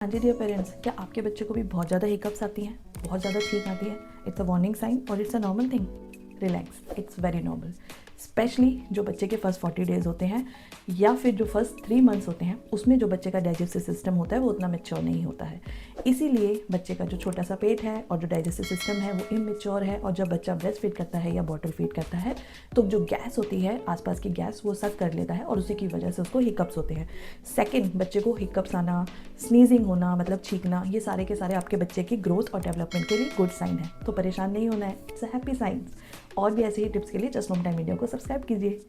हाँ जी dear parents, क्या आपके बच्चे को भी बहुत ज़्यादा हिकअप्स आती हैं, बहुत ज़्यादा छींक आती है? इट्स अ वार्निंग साइन और it's a normal thing. Relax, it's very normal. Specially जो बच्चे के फर्स्ट 40 डेज़ होते हैं या फिर जो फर्स्ट 3 मंथ्स होते हैं, उसमें जो बच्चे का डाइजेस्टिव सिस्टम होता है वो उतना मेच्योर नहीं होता है। इसीलिए बच्चे का जो छोटा सा पेट है और जो डाइजेस्टिव सिस्टम है वो इमेच्योर है, और जब बच्चा ब्रेस्ट फीड करता है या बॉटल फीड करता है तो जो गैस होती है, आसपास की गैस, वो सक कर लेता है और उसी की वजह से उसको हिकअप्स होते हैं। सेकंड, बच्चे को हिकअप्स आना, स्नीजिंग होना मतलब छींकना, ये सारे के सारे आपके बच्चे की ग्रोथ और डेवलपमेंट के लिए गुड साइन है, तो परेशान नहीं होना है। It's a happy sign. और भी ऐसे ही टिप्स के लिए जस्ट मोम टाइम मीडिया को सब्सक्राइब कीजिए।